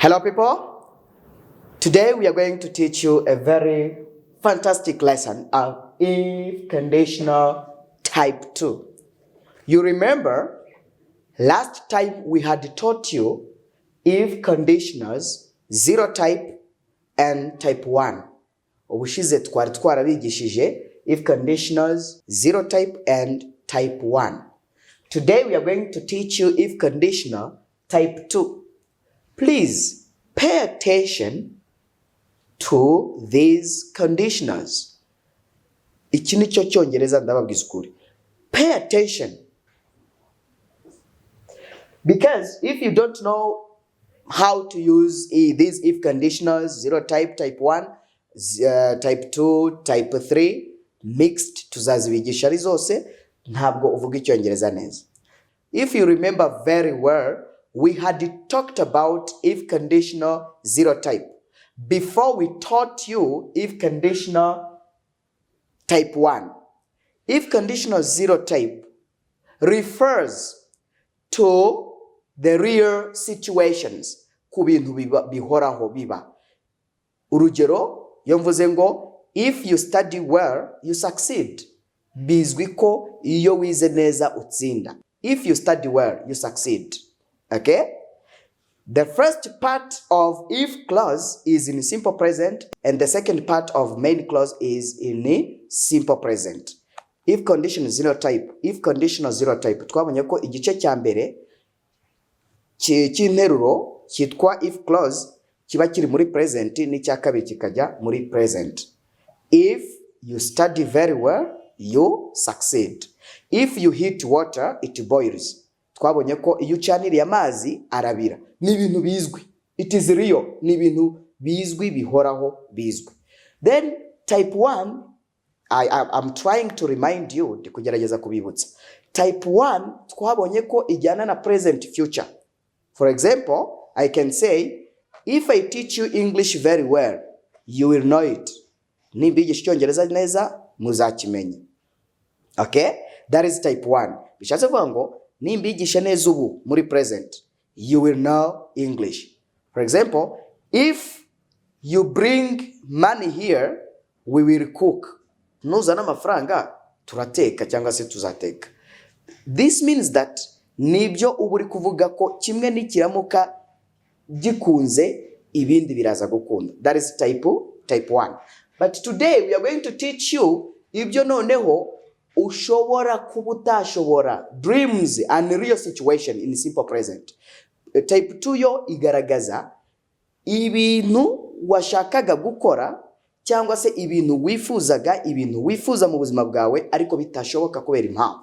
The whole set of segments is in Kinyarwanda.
Hello people, today we are going to teach you a very fantastic lesson of if conditional type 2. You remember last time we had taught you if conditionals 0 type and type 1. Ubushize twari twarabigishije if conditionals 0 type and type 1. Today we are going to teach you if conditional type 2. Please pay attention to these conditionals. Iki nicyo Cyongereza ndababwiza ukuri. Pay attention. Because if you don't know how to use these if conditionals, 0 type, type 1, type 2, type 3, mixed tuzazibigisha ari zose, ntabwo uvuga Icyongereza neza. If you remember very well, we had talked about if conditional 0 type before we taught you if conditional type 1. If conditional 0 type refers to the real situations, ku bintu bihoraho biba. Urugero, iyo mvuze ngo if you study well, you succeed. Bizwi ko iyo wize neza utsinda. If you study well, you succeed. Okay? The first part of if clause is in simple present and the second part of main clause is in simple present. If conditional 0 type, if conditional 0 type, twabonye ko igice cya mbere cy'interuro cyitwa if clause kiba kiri muri present n'icya kabiri kikajya muri present. If you study very well, you succeed. If you heat water, it boils. Twabonye ko iyo ucaniriye amazi arabira. Ni ibintu bizwi. It is real. Ni ibintu bizwi bihoraho bizwi. Then type 1, I'm trying to remind you, ndi kugerageza kubibutsa. Type 1 twabonye ko ijyana na present future. For example, I can say, if I teach you English very well, you will know it. Nimbigisha Icyongereza neza muzakimenya. Okay? That is type 1. Bishatse kuvuga ngo nimbigisha neza ubu muri present, you will know English. For example, if you bring money here, we will cook. Nuzana amafaranga turateka cyangwa se tuzateka. This means that nibyo uburi kuvuga ko kimwe nikiramuka gikunze ibindi biraza gukunda. That is type 1. But today we are going to teach you ibyo noneho ushobora kubutashobora, dreams and real situation in simple present. Type 2 yo igaragaza ibintu washakaga gukora cyangwa se ibintu wifuza mu buzima bwawe ariko bitashoboka kubera impamvu.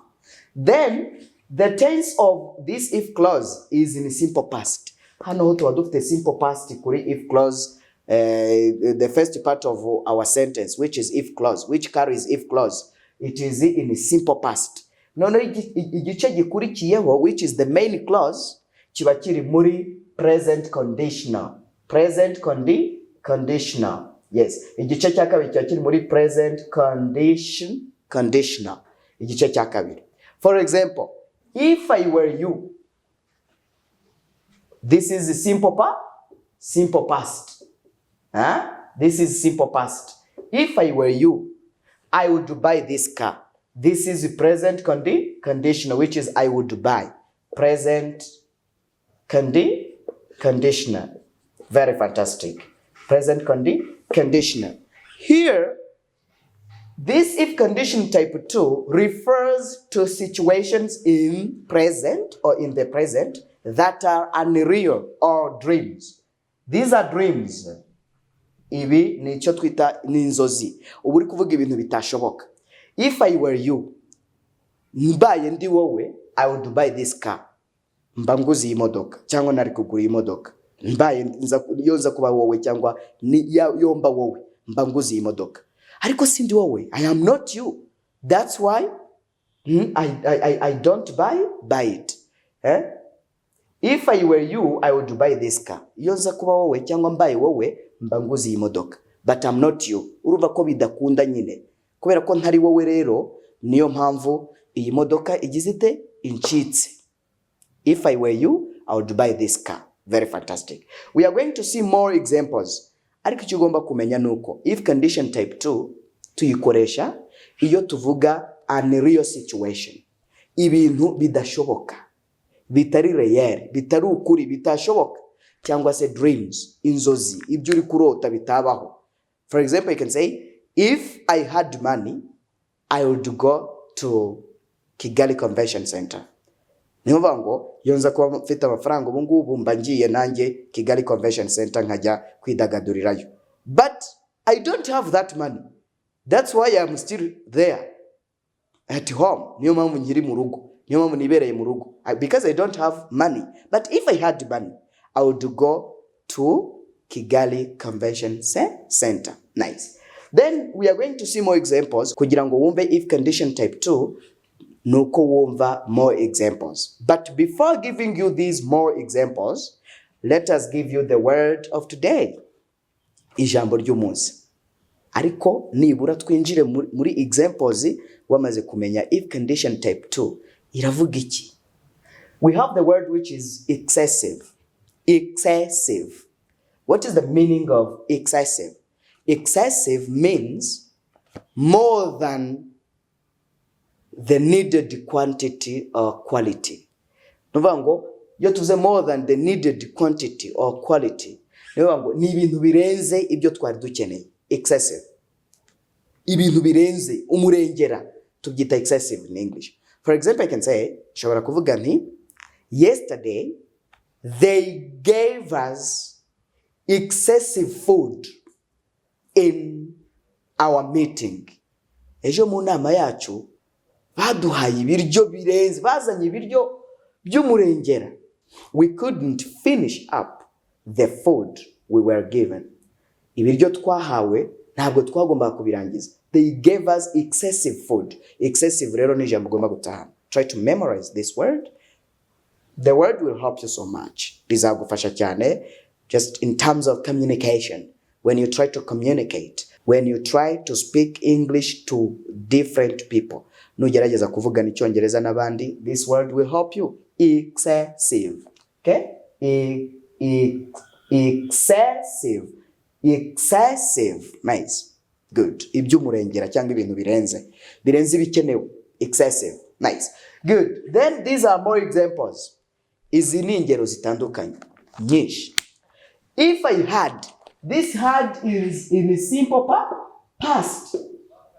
Then the tense of this if clause is in simple past. Hano ho tuba dufite simple past kuri if clause, the first part of our sentence, which is if clause, which carries if clause. It is in simple past. None igice gikurikiyeho, which is the main clause, kiba kiri muri present conditional. Present conditional. Yes. Igice cya kabiri kiba kiri muri present conditional. Igice cya kabiri. For example, if I were you, this is simple past. Huh? This is simple past. If I were you, I would buy this car. This is present conditional, which is I would buy. Present conditional. Very fantastic. Present conditional. Here, this if condition type 2 refers to situations in present or in the present that are unreal or dreams. These are dreams. Ibi ni icyo twita n'inzozi. Ubu uri kuvuga ibintu bitashoboka. If I were you, mbaye ndi wowe, I would buy this car. Mba nguzi iyi modoka cyangwa nari kugura iyi modoka. Mbaye nza kuba wowe cyangwa yomba wowe, mba nguzi iyi modoka. Ariko sindi wowe, I am not you. That's why I don't buy it. If I were you, I would buy this car. Iyo nza kuba wowe cyangwa mbaye wowe, mba nguzi iyi modoka. But I'm not you. Urumva ko bidakunda nyine. Kubera ko ntari wowe rero, niyo mpamvu iyi modoka igize ite incitse. If I were you, I would buy this car. Very fantastic. We are going to see more examples. Ariko icyo ugomba kumenya nuko if condition type 2 tuyikoresha iyo tuvuga unreal situation. Ibintu bidashoboka, bitari real, bitari ukuri, bitashoboka, cyangwa se dreams, inzozi, ibyo uri kurota bitabaho. For example, you can say, if I had money, I would go to Kigali Convention Center. Niyo ngo yonza kuba mfite amafaranga ubu ngubu mba ngiye nanjye Kigali Convention Center nkajya kwidagadurirayo. But I don't have that money. That's why I'm still there at home. Niyo mpamvu nkiri mu rugo. Niyo mpamvu nibereye mu rugo. Because I don't have money. But if I had money, I would go to Kigali Convention Center. Nice. Then we are going to see more examples. Kugira ngo wumve if condition type 2, nuko wumva more examples. But before giving you these more examples, let us give you the word of today. Ijambo ry'umunsi. Ariko nibura twinjire muri examples wamaze kumenya if condition type 2 iravuga iki. We have the word which is excessive. Excessive. What is the meaning of excessive? Excessive means more than the needed quantity or quality. Nuvango, yo tuze more than the needed quantity or quality. Nuvango, ni ibintu birenze ibyo twari dukeneye. Excessive. Ibintu birenze, umurengera, tubyita excessive in English. For example, I can say, shobora kuvuga nti, yesterday, they gave us excessive food in our meeting. Ejo mu nama yacu baduhaye ibiryo birenze, bazanye ibiryo by'umurengera. We couldn't finish up the food we were given. Ibiryo twahawe ntabwo twagomba kubirangiza. They gave us excessive food. Excessive rero ni ijambo ugomba gutahana. Try to memorize this word. The word will help you so much. Bizagufasha cyane just in terms of communication. When you try to communicate, when you try to speak English to different people. Nugerageza kuvugana Icyongereza n'abandi, this word will help you. Excessive. Okay? Excessive. Excessive. Nice. Good. Iby'umurengera cyangwa ibintu birenze. Birenze ibikenewe. Excessive. Nice. Good. Then these are more examples. Izi ni ingero zitandukanye. Nyinshi. If I had, this had is in a simple past.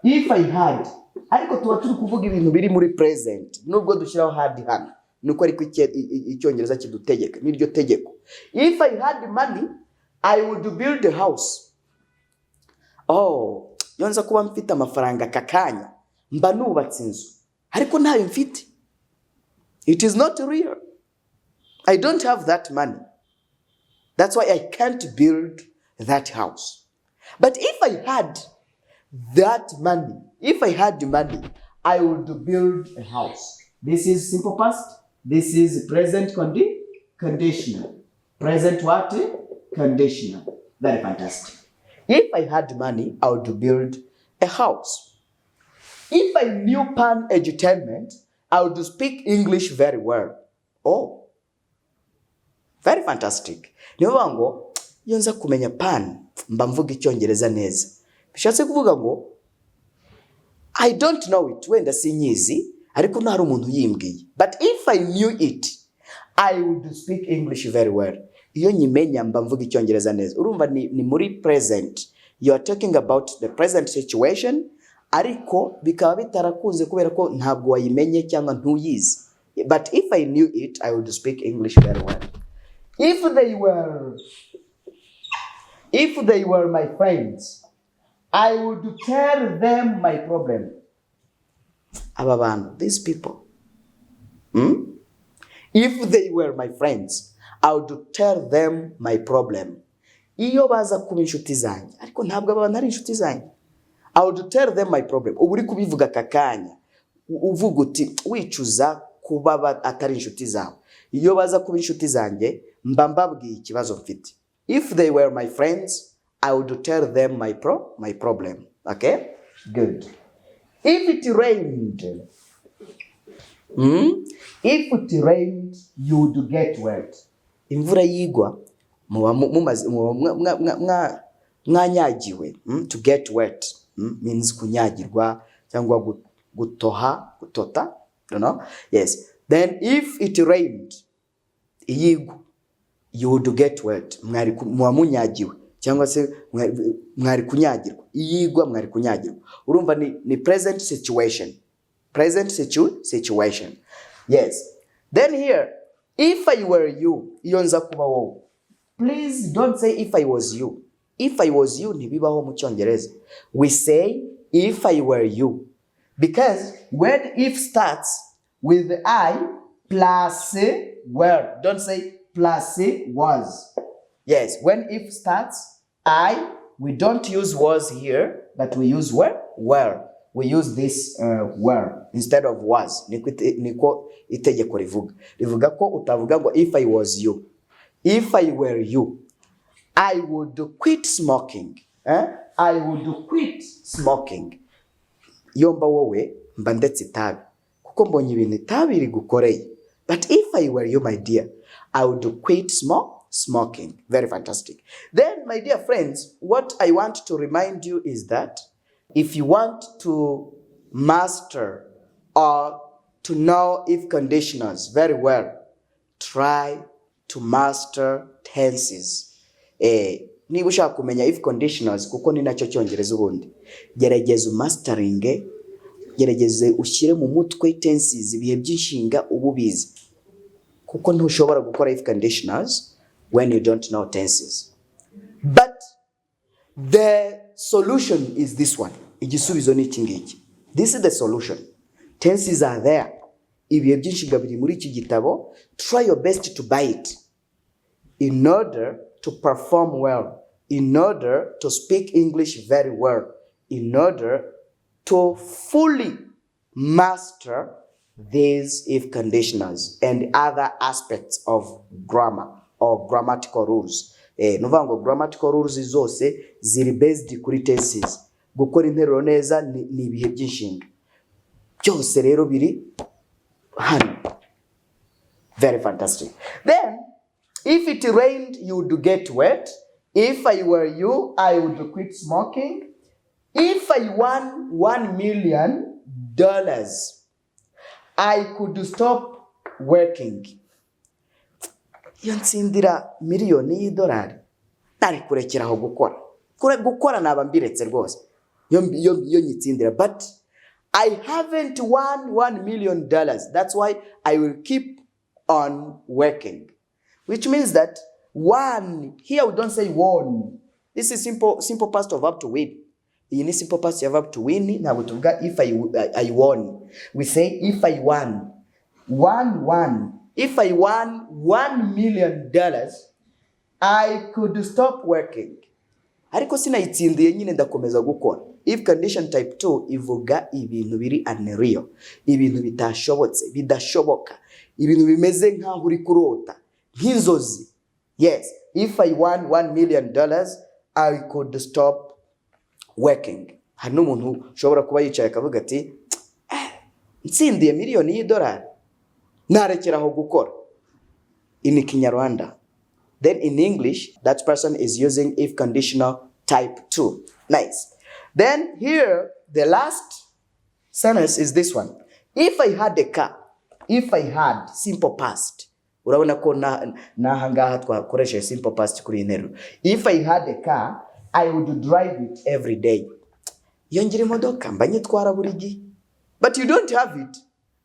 If I had, ariko tuba turi kuvuga ibintu biri muri present. Nubwo dushyiraho had hano. Nuko ariko Icyongereza kidutegeka. Niryo tegeko. If I had money, I would build a house. Oh, yonza kuba mfite amafaranga kakanya. Mba nubatse inzu. Ariko ntayo mfite. It is not real. I don't have that money. That's why I can't build that house. But if I had that money, if I had the money, I would build a house. This is simple past. This is present conditional. Present what? Conditional. Very fantastic. If I had money, I would build a house. If I knew pan edutainment, I would speak English very well. Oh, very fantastic. Niyo ngo yonza kumenya pan mba mvuga Icyongereza neza. Bishatse kuvuga ngo I don't know it, wenda sinyizi ariko ntari umuntu yimbwiye. But if I knew it, I would speak English very well. Iyo nyimenya mba mvuga Icyongereza neza. Urumva ni muri present. You are talking about the present situation, ariko bikaba bitarakunze kubera ko ntabwo wayimenye cyangwa ntuyizi. But if I knew it, I would speak English very well. If they were my friends, I would tell them my problem. Aba bantu, these people. If they were my friends, I would tell them my problem. Iyo baza kuba inshuti zanjye, ariko ntabwo abantu ari inshuti zanjye. I would tell them my problem. Ubu uri kubivuga kakanya. Uvuga uti wicuza kuba atari inshuti zawe. Iyo baza kuba inshuti zanjye, mba mbabwiye ikibazo mfite. If they were my friends, I would tell them my problem. Okay? Good. If it rained, if it rained, you would get wet. imvura yigwa muba mumaze mwanyagiwe. To get wet means kunyagirwa cyangwa gutota, you know. Yes, then if it rained, iyigwa, you would get wet, muba munyagiwe cyangwa se mwari kunyagirwa. Iyigwa mwari kunyagirwa. Urumva ni present situation. Present situation. Yes. Then here, if I were you, iyo nza kuba wowe. Please don't say if I was you. If I was you ntibibaho mu Cyongereza. We say if I were you. Because when if starts with I plus were. Don't say plus was. Yes, when if starts I, we don't use was here, but we use were. We use this were instead of was. Niko itegeko rivuga. Rivuga ko utavuga ngo if I was you. If I were you, I would quit smoking. I would quit smoking. Yomba wowe mba ndetse itabi. Kuko mbonye ibintu itabi rigukoreye. But if I were you, my dear, I would quit smoking. Very fantastic. Then, my dear friends, what I want to remind you is that if you want to master or to know if conditionals very well, try to master tenses. Niba ushaka kumenya if conditionals kuko ni nacyo Cyongereza ubundi, gerageza mastering, gerageze ushyire mu mutwe tenses, ibihe by'inshinga ububizi, kuko ntushobora gukora if conditionals when you don't know tenses. But the solution is this one. Igisubizo ni iki ngiki. This is the solution. Tenses are there. Ibihe by'inshinga biri muri iki gitabo. Try your best to buy it in order to perform well, in order to speak English very well, in order to fully master these if conditionals and other aspects of grammar or grammatical rules. Nuvuga ngo grammatical rules zose ziri based kuri tenses. Gukora interuro neza ni ibihe by'inshinga. Byose rero biri hano. Very fantastic. Then, if it rained, you would get wet. If I were you, I would quit smoking. If I won $1 million, I could stop working. Iyo ntsindira miliyoni y'idolari, nari kurekeraho gukora. Gukora naba mbiretse rwose. Yo nyitsindira. But I haven't won $1 million. That's why I will keep on working. Which means that won, here we don't say won. This is simple past of verb to win. You need simple past of verb to win. Now we talk if I won. We say if I won. Won. If I won $1 million, I could stop working. Ariko sinayitsindiye nyine ndakomeza gukora. If condition type 2 ivuga ibintu biri unreal. Ibintu bitashobotse, bidashoboka. Ibintu bimeze nkaho uri kurota. Nk'inzozi. Yes, if I won $1 million, I could stop working. Hari n'umuntu ushobora kuba yicaye akavuga ati ntsindiye miliyoni y'idolari, narekeraho gukora. In Ikinyarwanda. Then in English, that person is using if conditional type 2. Nice. Then here, the last sentence is this one. If I had a car, if I had, simple past. Urabona ko naha ngaha twakoresha simple past kuri nteruro. If I had a car, I would drive it every day. Iyo ngira imodoka mba nyitwara buri gihe. But you don't have it.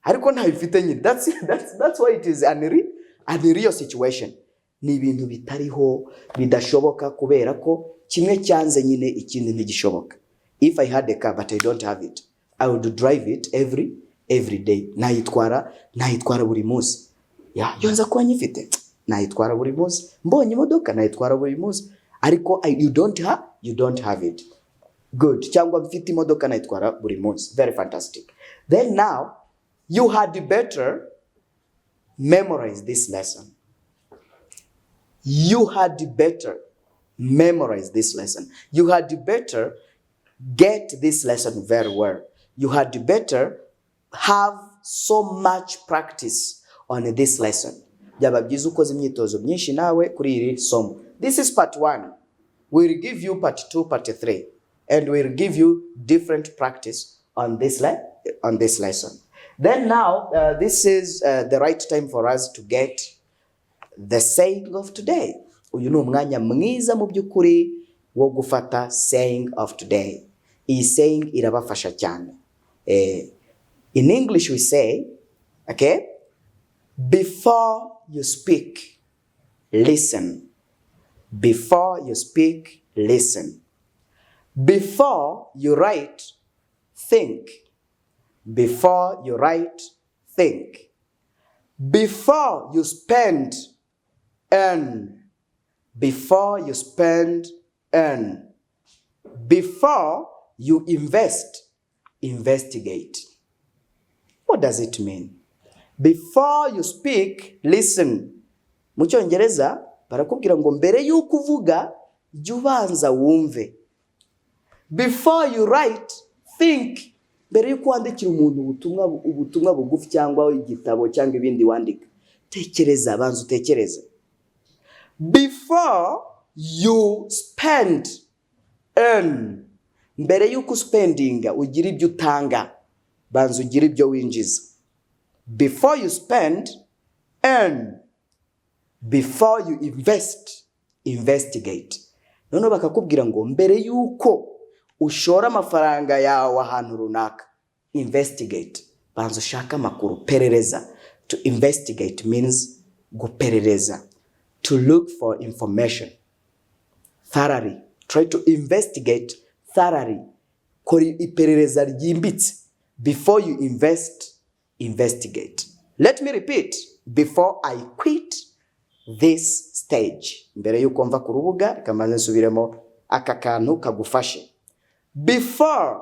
Ariko ntayifite nyine. That's why it is unreal situation. Ni ibintu bitariho, bidashoboka kubera ko kimwe cyanze nyine ikindi ntigishoboka. If I had a car but I don't have it, I would drive it every day. Nayitwara buri munsi. Yonza kuba nyifite. Nayitwara buri munsi. Mbonye imodoka nayitwara buri munsi. Ariko you don't have it. Good. Cyangwa mfite imodoka nayitwara buri munsi. Very fantastic. Then now you had better memorize this lesson. You had better memorize this lesson. You had better get this lesson very well. You had better have so much practice on this lesson. byaba byiza ukoze imyitozo myinshi nawe kuri iri somo. This is part 1. We'll give you part 2, part 3, and we'll give you different practice on this lesson. Then now, this is the right time for us to get the saying of today. Uyu ni umwanya mwiza mu by'ukuri wo gufata saying of today. Iyi saying irabafasha cyane. In English we say, okay, before you speak, listen. Before you speak, listen. Before you write, think. Before you write, think. Before you spend, earn. Before you spend, earn. Before you invest, investigate. What does it mean? Before you speak, listen. Mu Cyongereza barakubwira ngo mbere y'uko uvuga jya ubanza wumve. Before you write, think. Mbere y'uko wandikira umuntu ubutumwa bugufi cyangwa igitabo cyangwa ibindi wandika, tekereza, banza utekereze. Before you spend, earn. Mbere y'uko spendinga ugira ibyo utanga, banza ugira ibyo winjiza. Before you spend, earn. Before you invest, investigate. None bakakubwira ngo mbere y'uko ushora amafaranga yawe ahantu runaka, investigate. Banza ushaka amakuru, perereza. To investigate means guperereza. To look for information thoroughly. Try to investigate thoroughly. Kora iperereza ryimbitse. Before you invest, investigate. Let me repeat. Before I quit this stage. Mbere yuko mva ku rubuga, kamanze nsubiremo aka kantu kagufashe. Before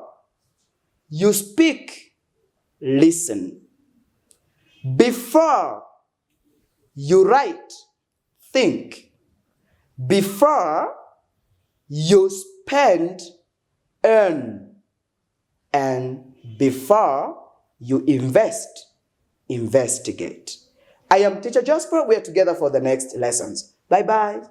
you speak, listen. Before you write, think. Before you spend, earn. And before you invest, investigate. I am Teacher Jasper. We are together for the next lessons. Bye-bye.